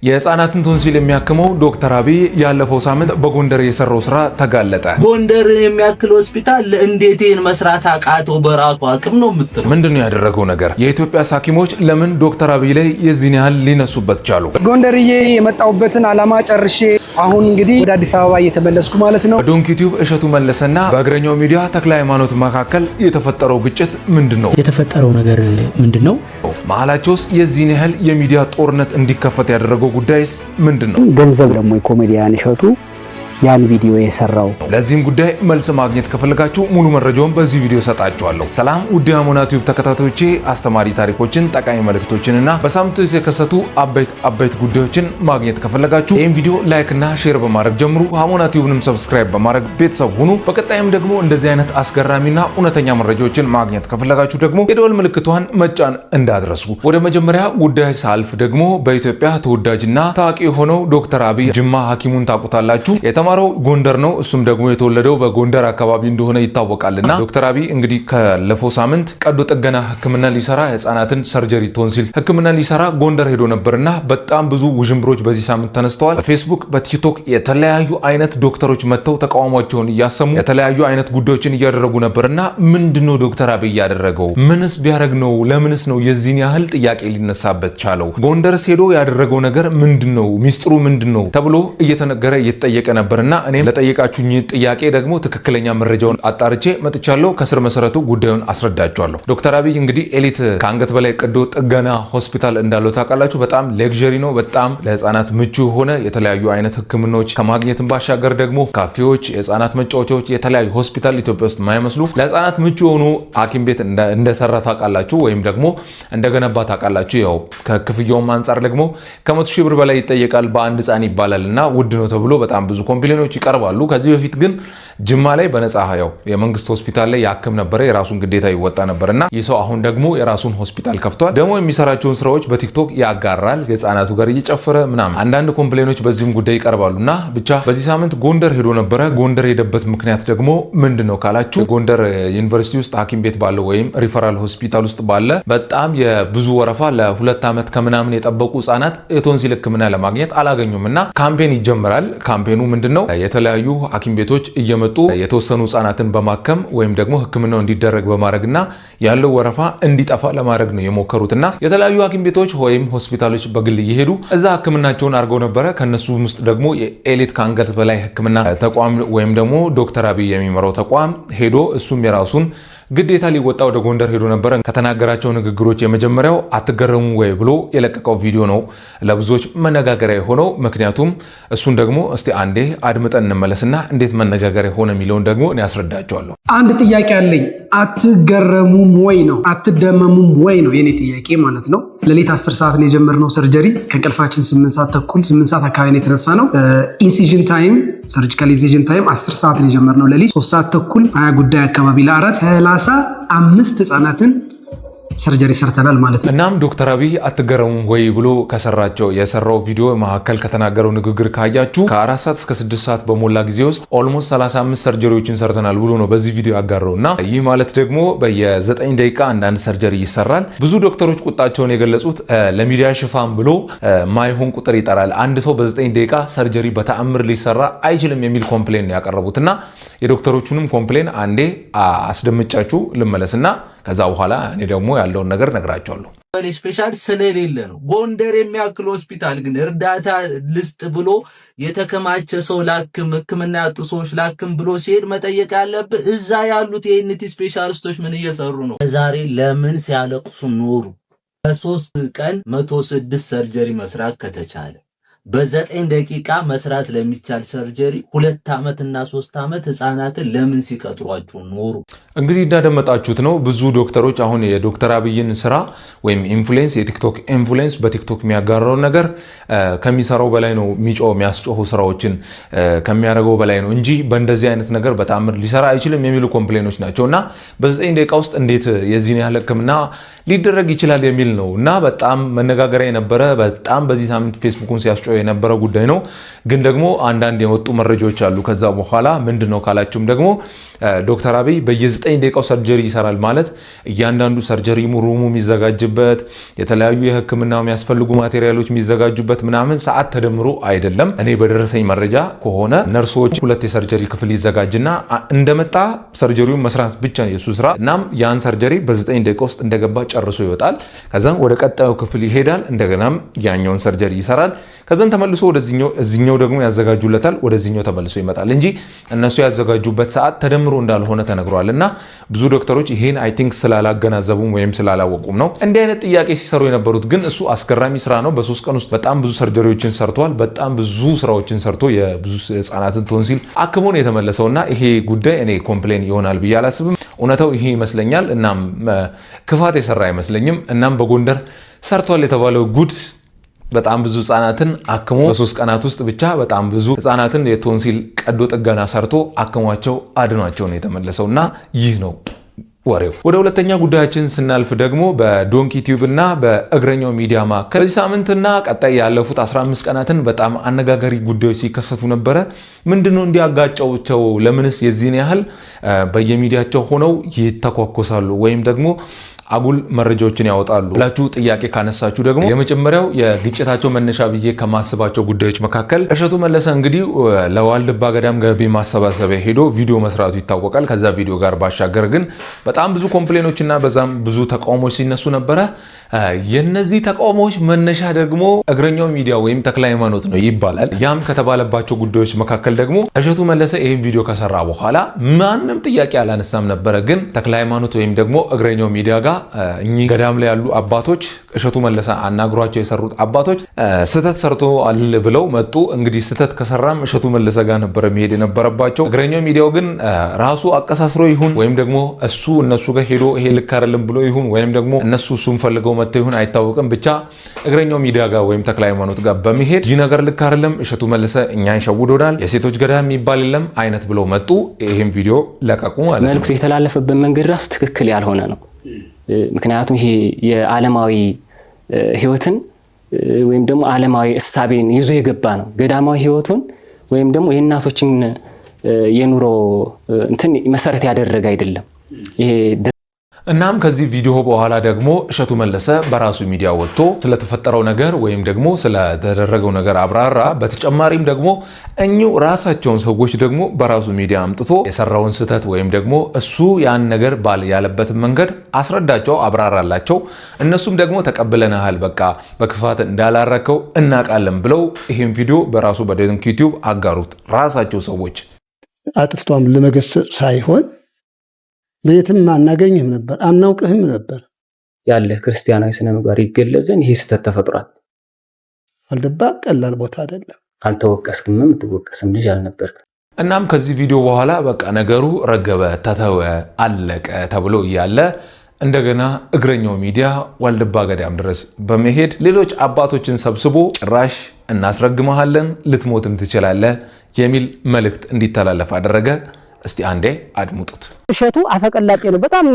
የህፃናትን ቶንሲል የሚያክመው ዶክተር አብይ ያለፈው ሳምንት በጎንደር የሰራው ስራ ተጋለጠ። ጎንደርን የሚያክል ሆስፒታል እንዴት ይሄን መስራት አቃተው? በራሱ አቅም ነው የምትለው። ምንድነው ያደረገው ነገር? የኢትዮጵያ ሐኪሞች ለምን ዶክተር አብይ ላይ የዚህን ያህል ሊነሱበት ቻሉ? ጎንደርዬ የመጣውበትን አላማ ጨርሼ አሁን እንግዲህ ወደ አዲስ አበባ እየተመለስኩ ማለት ነው። በዶንኪ ቲዩብ እሸቱ መለሰና በእግረኛው ሚዲያ ተክለ ሃይማኖት መካከል የተፈጠረው ግጭት ምንድነው? የተፈጠረው ነገር ምንድነው? መሃላቸውስ የዚህን ያህል የሚዲያ ጦርነት እንዲከፈት ያደረገው ጉዳይስ ምንድነው? ገንዘብ ደግሞ የኮሜዲያን እሸቱ ያን ቪዲዮ የሰራው። ለዚህም ጉዳይ መልስ ማግኘት ከፈለጋችሁ ሙሉ መረጃውን በዚህ ቪዲዮ ሰጣችኋለሁ። ሰላም ውድ የአሞና ቲዩብ ተከታታዮቼ፣ አስተማሪ ታሪኮችን፣ ጠቃሚ መልእክቶችንና በሳምንቱ የተከሰቱ አበይት ጉዳዮችን ማግኘት ከፈለጋችሁ ይህን ቪዲዮ ላይክ እና ሼር በማድረግ ጀምሩ። አሞና ቲዩብንም ሰብስክራይብ በማድረግ ቤተሰብ ሁኑ። በቀጣይም ደግሞ እንደዚህ አይነት አስገራሚና እውነተኛ መረጃዎችን ማግኘት ከፈለጋችሁ ደግሞ የደወል ምልክቷን መጫን እንዳትረሱ። ወደ መጀመሪያ ጉዳይ ሳልፍ ደግሞ በኢትዮጵያ ተወዳጅና ታዋቂ የሆነው ዶክተር አብይ ጅማ ሐኪሙን ታውቁታላችሁ። የተማረው ጎንደር ነው። እሱም ደግሞ የተወለደው በጎንደር አካባቢ እንደሆነ ይታወቃልና ዶክተር አብይ እንግዲህ ካለፈው ሳምንት ቀዶ ጥገና ሕክምና ሊሰራ የህፃናትን ሰርጀሪ ቶንሲል ሕክምና ሊሰራ ጎንደር ሄዶ ነበርና በጣም ብዙ ውዥንብሮች በዚህ ሳምንት ተነስተዋል። በፌስቡክ በቲክቶክ የተለያዩ አይነት ዶክተሮች መጥተው ተቃውሟቸውን እያሰሙ የተለያዩ አይነት ጉዳዮችን እያደረጉ ነበርና ምንድነው ዶክተር አብይ ያደረገው? ምንስ ቢያደርግ ነው? ለምንስ ነው የዚህን ያህል ጥያቄ ሊነሳበት ቻለው? ጎንደርስ ሄዶ ያደረገው ነገር ምንድነው? ሚስጥሩ ምንድነው ተብሎ እየተነገረ እየተጠየቀ ነበር። እና እኔ ለጠየቃችሁኝ ጥያቄ ደግሞ ትክክለኛ መረጃውን አጣርቼ መጥቻለሁ። ከስር መሰረቱ ጉዳዩን አስረዳችኋለሁ። ዶክተር አብይ እንግዲህ ኤሊት ከአንገት በላይ ቀዶ ጥገና ሆስፒታል እንዳለው ታውቃላችሁ። በጣም ሌክዠሪ ነው። በጣም ለህፃናት ምቹ የሆነ የተለያዩ አይነት ህክምናዎች ከማግኘትም ባሻገር ደግሞ ካፌዎች፣ የህፃናት መጫወቻዎች፣ የተለያዩ ሆስፒታል ኢትዮጵያ ውስጥ የማይመስሉ ለህፃናት ምቹ የሆኑ ሐኪም ቤት እንደሰራ ታውቃላችሁ፣ ወይም ደግሞ እንደገነባ ታውቃላችሁ። ያው ከክፍያውም አንጻር ደግሞ ከ100,000 ብር በላይ ይጠየቃል በአንድ ህፃን ይባላልና ውድ ነው ተብሎ በጣም ብዙ ኮምፕሌኖች ይቀርባሉ። ከዚህ በፊት ግን ጅማ ላይ በነፃ ያው የመንግስት ሆስፒታል ላይ ያክም ነበረ፣ የራሱን ግዴታ ይወጣ ነበርና ይህ ሰው አሁን ደግሞ የራሱን ሆስፒታል ከፍቷል። ደግሞ የሚሰራቸውን ስራዎች በቲክቶክ ያጋራል፣ የህፃናቱ ጋር እየጨፈረ ምናምን። አንዳንድ ኮምፕሌኖች በዚህም ጉዳይ ይቀርባሉና ብቻ በዚህ ሳምንት ጎንደር ሄዶ ነበረ። ጎንደር ሄደበት ምክንያት ደግሞ ምንድነው ካላችሁ ጎንደር ዩኒቨርሲቲ ውስጥ ሐኪም ቤት ባለው ወይም ሪፈራል ሆስፒታል ውስጥ ባለ በጣም የብዙ ወረፋ ለ2 ዓመት ከምናምን የጠበቁ ህፃናት የቶንሲል ህክምና ለማግኘት አላገኙምና ካምፔን ይጀምራል። ካምፔኑ ምንድነው? የተለያዩ ሐኪም ቤቶች እየመጡ የተወሰኑ ህፃናትን በማከም ወይም ደግሞ ህክምናው እንዲደረግ በማድረግና ያለው ወረፋ እንዲጠፋ ለማድረግ ነው የሞከሩትና የተለያዩ ሐኪም ቤቶች ወይም ሆስፒታሎች በግል እየሄዱ እዛ ህክምናቸውን አድርገው ነበረ። ከነሱ ውስጥ ደግሞ የኤሊት ከአንገት በላይ ህክምና ተቋም ወይም ደግሞ ዶክተር አብይ የሚመራው ተቋም ሄዶ እሱም የራሱን ግዴታ ሊወጣ ወደ ጎንደር ሄዶ ነበረ። ከተናገራቸው ንግግሮች የመጀመሪያው አትገረሙ ወይ ብሎ የለቀቀው ቪዲዮ ነው ለብዙዎች መነጋገሪያ የሆነው። ምክንያቱም እሱን ደግሞ እስቲ አንዴ አድምጠን እንመለስና እንዴት መነጋገሪያ ሆነ የሚለውን ደግሞ እኔ ያስረዳቸዋለሁ። አንድ ጥያቄ አለኝ። አትገረሙም ወይ ነው? አትደመሙም ወይ ነው የኔ ጥያቄ ማለት ነው። ሌሊት 10 ሰዓት ነው የጀመርነው ሰርጀሪ። ከእንቅልፋችን 8 ሰዓት ተኩል 8 ሰዓት አካባቢ ነው የተነሳ ነው። ኢንሲዥን ታይም ሰርጂካል ኢንሲዥን ታይም 10 ሰዓት ነው የጀመርነው ሌሊት 3 ሰዓት ተኩል 20 ጉዳይ አካባቢ ለአራት 35 ህፃናትን ሰርጀሪ ሰርተናል ማለት ነው። እናም ዶክተር አብይ አትገረሙም ወይ ብሎ የሰራው ቪዲዮ መካከል ከተናገረው ንግግር ካያችሁ ከ4 ሰዓት እስከ 6 ሰዓት በሞላ ጊዜ ውስጥ ኦልሞስት 35 ሰርጀሪዎችን ሰርተናል ብሎ ነው በዚህ ቪዲዮ ያጋራውና ይህ ማለት ደግሞ በየ9 ደቂቃ አንዳንድ ሰርጀሪ ይሰራል። ብዙ ዶክተሮች ቁጣቸውን የገለጹት ለሚዲያ ሽፋን ብሎ ማይሆን ቁጥር ይጠራል። አንድ ሰው በ9 ደቂቃ ሰርጀሪ በተአምር ሊሰራ አይችልም የሚል ኮምፕሌን ያቀረቡትና የዶክተሮቹንም ኮምፕሌን አንዴ አስደምጫችሁ ልመለስና ከዛ በኋላ እኔ ደግሞ ያለውን ነገር ነግራቸዋለሁ። ስፔሻል ስለሌለ ነው። ጎንደር የሚያክል ሆስፒታል ግን እርዳታ ልስጥ ብሎ የተከማቸ ሰው ላክም፣ ህክምና ያጡ ሰዎች ላክም ብሎ ሲሄድ መጠየቅ ያለብህ እዛ ያሉት የኤንቲ ስፔሻሊስቶች ምን እየሰሩ ነው? ዛሬ ለምን ሲያለቅሱ ኖሩ? በ3 ቀን 106 ሰርጀሪ መስራት ከተቻለ በ9 ደቂቃ መስራት ለሚቻል ሰርጀሪ 2 ዓመት እና 3 ዓመት ህፃናትን ለምን ሲቀጥሯቸው ኖሩ? እንግዲህ እንዳደመጣችሁት ነው። ብዙ ዶክተሮች አሁን የዶክተር አብይን ስራ ወይም ኢንፍሉዌንስ የቲክቶክ ኢንፍሉዌንስ በቲክቶክ የሚያጋራው ነገር ከሚሰራው በላይ ነው የሚያስጮሁ ስራዎችን ከሚያደርገው በላይ ነው እንጂ በእንደዚህ አይነት ነገር በጣም ሊሰራ አይችልም የሚሉ ኮምፕሌኖች ናቸውና በ9 ደቂቃ ውስጥ እንዴት የዚህን ያህል ህክምና ሊደረግ ይችላል የሚል ነው እና በጣም መነጋገሪያ የነበረ በጣም በዚህ ሳምንት ፌስቡክን ሲያስጮህ የነበረ ጉዳይ ነው። ግን ደግሞ አንዳንድ የወጡ መረጃዎች አሉ። ከዛ በኋላ ምንድነው ካላችሁም ደግሞ ዶክተር አብይ በየ9 ደቂቃው ሰርጀሪ ይሰራል ማለት እያንዳንዱ ሰርጀሪ ሩሙ የሚዘጋጅበት የተለያዩ የሕክምና የሚያስፈልጉ ማቴሪያሎች የሚዘጋጁበት ምናምን ሰዓት ተደምሮ አይደለም። እኔ በደረሰኝ መረጃ ከሆነ ነርሶች 2 የሰርጀሪ ክፍል ይዘጋጅና እንደመጣ ሰርጀሪውን መስራት ብቻ ነው የሱ ስራ። እናም ያን ሰርጀሪ በ9 ደቂቃ ውስጥ እንደገባ ጨርሶ ይወጣል። ከዛም ወደ ቀጣዩ ክፍል ይሄዳል። እንደገናም ያኛውን ሰርጀሪ ይሰራል። ከዛም ተመልሶ እዚህኛው ደግሞ ያዘጋጁለታል። ወደዚህኛው ተመልሶ ይመጣል እንጂ እነሱ ያዘጋጁበት ሰዓት ተደምሮ እንዳልሆነ ተነግሯል። እና ብዙ ዶክተሮች ይሄን አይ ቲንክ ስላላገናዘቡም ወይም ስላላወቁም ነው እንዲህ አይነት ጥያቄ ሲሰሩ የነበሩት። ግን እሱ አስገራሚ ስራ ነው። በ3 ቀን ውስጥ በጣም ብዙ ሰርጀሪዎችን ሰርቷል። በጣም ብዙ ስራዎችን ሰርቶ የብዙ ህፃናትን ቶንሲል አክሞ ነው የተመለሰውና ይሄ ጉዳይ እኔ ኮምፕሌን ይሆናል ብዬ አላስብም። እውነታው ይሄ ይመስለኛል። እናም ክፋት የሰራ አይመስለኝም። እናም በጎንደር ሰርቷል የተባለው ጉድ በጣም ብዙ ህፃናትን አክሞ በ3 ቀናት ውስጥ ብቻ በጣም ብዙ ህፃናትን የቶንሲል ቀዶ ጥገና ሰርቶ አክሟቸው አድኗቸው ነው የተመለሰውና ይህ ነው ወሬው። ወደ ሁለተኛ ጉዳያችን ስናልፍ ደግሞ በዶንኪ ቲዩብ እና በእግረኛው ሚዲያ መካከል በዚህ ሳምንትና ቀጣይ ያለፉት 15 ቀናትን በጣም አነጋጋሪ ጉዳዮች ሲከሰቱ ነበረ። ምንድነው እንዲያጋጫቸው? ለምንስ የዚህን ያህል በየሚዲያቸው ሆነው ይተኳኮሳሉ ወይም ደግሞ አጉል መረጃዎችን ያወጣሉ ብላችሁ ጥያቄ ካነሳችሁ ደግሞ የመጀመሪያው የግጭታቸው መነሻ ብዬ ከማስባቸው ጉዳዮች መካከል እሸቱ መለሰ እንግዲህ ለዋልድባ ገዳም ገቢ ማሰባሰቢያ ሄዶ ቪዲዮ መስራቱ ይታወቃል። ከዛ ቪዲዮ ጋር ባሻገር ግን በጣም ብዙ ኮምፕሌኖችና በዛም ብዙ ተቃውሞች ሲነሱ ነበረ። የነዚህ ተቃውሞች መነሻ ደግሞ እግረኛው ሚዲያ ወይም ተክለ ሃይማኖት ነው ይባላል። ያም ከተባለባቸው ጉዳዮች መካከል ደግሞ እሸቱ መለሰ ይህን ቪዲዮ ከሰራ በኋላ ማንም ጥያቄ አላነሳም ነበረ። ግን ተክለ ሃይማኖት ወይም ደግሞ እግረኛው ሚዲያ ጋር እኚህ ገዳም ላይ ያሉ አባቶች እሸቱ መለሰ አናግሯቸው የሰሩት አባቶች ስህተት ሰርቶ አል ብለው መጡ። እንግዲህ ስህተት ከሰራም እሸቱ መለሰ ጋር ነበር መሄድ የነበረባቸው። እግረኛው ሚዲያው ግን ራሱ አቀሳስሮ ይሁን ወይም ደግሞ እሱ እነሱ ጋር ሄዶ ይሄ ልክ አይደለም ብሎ ይሁን ወይም ደግሞ እነሱ እሱን ፈልገው መጥተው ይሁን አይታወቅም። ብቻ እግረኛው ሚዲያ ጋር ወይም ተክለ ሃይማኖት ጋር በመሄድ ይህ ነገር ልክ አይደለም፣ እሸቱ መለሰ እኛን ሸውዶናል፣ የሴቶች ገዳም የሚባል የለም አይነት ብለው መጡ። ይሄን ቪዲዮ ለቀቁ ማለት ነው። መልኩ የተላለፈበት መንገድ ራሱ ትክክል ያልሆነ ነው። ምክንያቱም ይሄ የዓለማዊ ህይወትን ወይም ደግሞ ዓለማዊ እሳቤን ይዞ የገባ ነው። ገዳማዊ ህይወቱን ወይም ደግሞ የእናቶችን የኑሮ እንትን መሰረት ያደረገ አይደለም ይሄ። እናም ከዚህ ቪዲዮ በኋላ ደግሞ እሸቱ መለሰ በራሱ ሚዲያ ወጥቶ ስለተፈጠረው ነገር ወይም ደግሞ ስለተደረገው ነገር አብራራ። በተጨማሪም ደግሞ እኚሁ ራሳቸውን ሰዎች ደግሞ በራሱ ሚዲያ አምጥቶ የሰራውን ስህተት ወይም ደግሞ እሱ ያን ነገር ባል ያለበትን መንገድ አስረዳቸው፣ አብራራላቸው። እነሱም ደግሞ ተቀብለናል፣ በቃ በክፋት እንዳላረከው እናውቃለን ብለው ይህን ቪዲዮ በራሱ በዶንኪ ቲዩብ አጋሩት ራሳቸው ሰዎች። አጥፍቷም ለመገሰጽ ሳይሆን በየትም አናገኝህም ነበር፣ አናውቅህም ነበር ያለ ክርስቲያናዊ ስነ ምግባር ይገለጽን። ይሄ ስህተት ተፈጥሯል። ዋልድባ ቀላል ቦታ አይደለም። አልተወቀስክም፣ የምትወቀስም ልጅ አልነበርክ። እናም ከዚህ ቪዲዮ በኋላ በቃ ነገሩ ረገበ፣ ተተወ፣ አለቀ ተብሎ እያለ እንደገና እግረኛው ሚዲያ ዋልድባ ገዳም ድረስ በመሄድ ሌሎች አባቶችን ሰብስቦ ጭራሽ እናስረግመሃለን፣ ልትሞትም ትችላለህ የሚል መልእክት እንዲተላለፍ አደረገ። እስቲ አንዴ አድሙጡት። እሸቱ አፈቀላጤ ነው። በጣም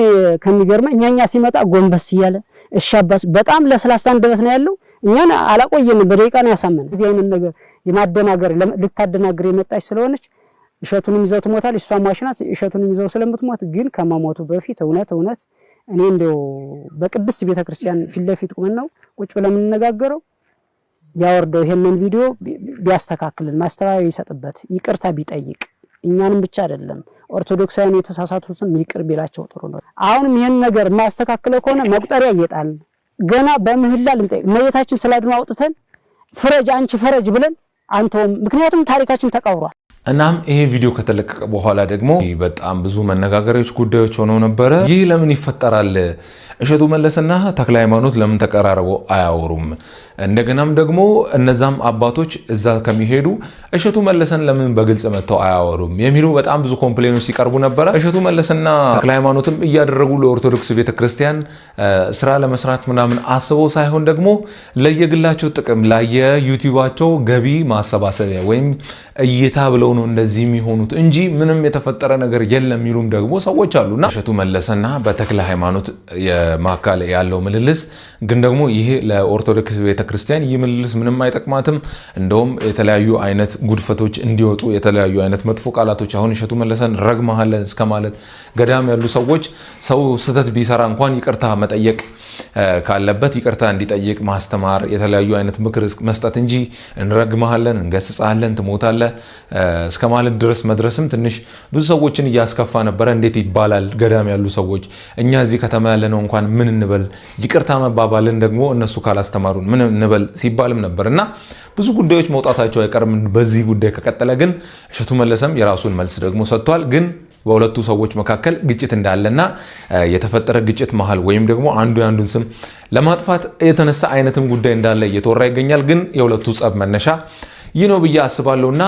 ከሚገርመኝ እኛኛ ሲመጣ ጎንበስ እያለ እሻባስ በጣም ለስላሳ እንደበስ ነው ያለው። እኛን አላቆየንም፣ በደቂቃ ነው ያሳመነ። እዚህ አይነት ነገር የማደናገር ልታደናግር የመጣች ስለሆነች እሸቱንም ይዘው ትሞታል። እሷ ማሽናት እሸቱንም ይዘው ስለምትሞት ግን ከመሞቱ በፊት እውነት እኔ እንደው በቅድስት ቤተክርስቲያን ፊት ለፊት ቁመን ነው ቁጭ ብለን የምንነጋገረው። ያወርደው ይሄንን ቪዲዮ ቢያስተካክልን፣ ማስተባበያ ይሰጥበት፣ ይቅርታ ቢጠይቅ እኛንም ብቻ አይደለም ኦርቶዶክሳውያን የተሳሳቱትን ይቅር ቢላቸው ጥሩ ነው። አሁንም ይሄን ነገር ማስተካከለ ከሆነ መቁጠሪያ እየጣል ገና በምህላ ልንጠይቅ መየታችን ስላድነው አውጥተን ፍረጅ አንቺ ፍረጅ ብለን አንተውም፣ ምክንያቱም ታሪካችን ተቀብሯል። እናም ይሄ ቪዲዮ ከተለቀቀ በኋላ ደግሞ በጣም ብዙ መነጋገሪያዎች ጉዳዮች ሆነው ነበረ። ይህ ለምን ይፈጠራል? እሸቱ መለሰና ተክለ ሃይማኖት ለምን ተቀራርበው አያወሩም? እንደገናም ደግሞ እነዛም አባቶች እዛ ከሚሄዱ እሸቱ መለሰን ለምን በግልጽ መጥተው አያወሩም የሚሉ በጣም ብዙ ኮምፕሌኖች ሲቀርቡ ነበረ። እሸቱ መለሰና ተክለ ሃይማኖትም እያደረጉ ለኦርቶዶክስ ቤተክርስቲያን ስራ ለመስራት ምናምን አስበው ሳይሆን ደግሞ ለየግላቸው ጥቅም ለየዩቲዩባቸው ገቢ ማሰባሰቢያ ወይም እይታ ብለው ነው እንደዚህ የሚሆኑት እንጂ ምንም የተፈጠረ ነገር የለም የሚሉም ደግሞ ሰዎች አሉና እሸቱ መለሰና በተክለ ሃይማኖት መካከል ያለው ምልልስ ግን ደግሞ ይሄ ለኦርቶዶክስ ቤተክርስቲያን ይህ ምልልስ ምንም አይጠቅማትም። እንደውም የተለያዩ አይነት ጉድፈቶች እንዲወጡ የተለያዩ አይነት መጥፎ ቃላቶች አሁን እሸቱ መለሰን ረግመሃለን እስከ ማለት ገዳም ያሉ ሰዎች ሰው ስህተት ቢሰራ እንኳን ይቅርታ መጠየቅ ካለበት ይቅርታ እንዲጠይቅ ማስተማር የተለያዩ አይነት ምክር መስጠት እንጂ እንረግመሃለን እንገስጻለን ትሞታለህ እስከ ማለት ድረስ መድረስም ትንሽ ብዙ ሰዎችን እያስከፋ ነበረ። እንዴት ይባላል ገዳም ያሉ ሰዎች እኛ እዚህ ከተማ ያለነው እንኳን ምን እንበል ይቅርታ መባባልን ደግሞ እነሱ ካላስተማሩን ምን እንበል ሲባልም ነበርና ብዙ ጉዳዮች መውጣታቸው አይቀርም። በዚህ ጉዳይ ከቀጠለ ግን እሸቱ መለሰም የራሱን መልስ ደግሞ ሰጥቷል። ግን በሁለቱ ሰዎች መካከል ግጭት እንዳለና የተፈጠረ ግጭት መሃል ወይም ደግሞ አንዱ ያንዱን ስም ለማጥፋት የተነሳ አይነትም ጉዳይ እንዳለ እየተወራ ይገኛል። ግን የሁለቱ ጸብ መነሻ ይህ ነው ብዬ አስባለሁና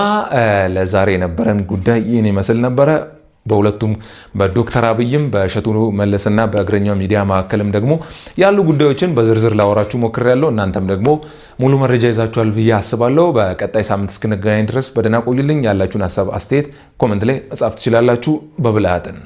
ለዛሬ የነበረን ጉዳይ ይህን ይመስል ነበረ። በሁለቱም በዶክተር አብይም በእሸቱ መለሰና በእግረኛው ሚዲያ መካከልም ደግሞ ያሉ ጉዳዮችን በዝርዝር ላወራችሁ ሞክሬያለሁ። እናንተም ደግሞ ሙሉ መረጃ ይዛችኋል ብዬ አስባለሁ። በቀጣይ ሳምንት እስክንገናኝ ድረስ በደህና ቆዩልኝ። ያላችሁን ሀሳብ አስተያየት ኮሜንት ላይ መጻፍ ትችላላችሁ። በብልሃት ነው።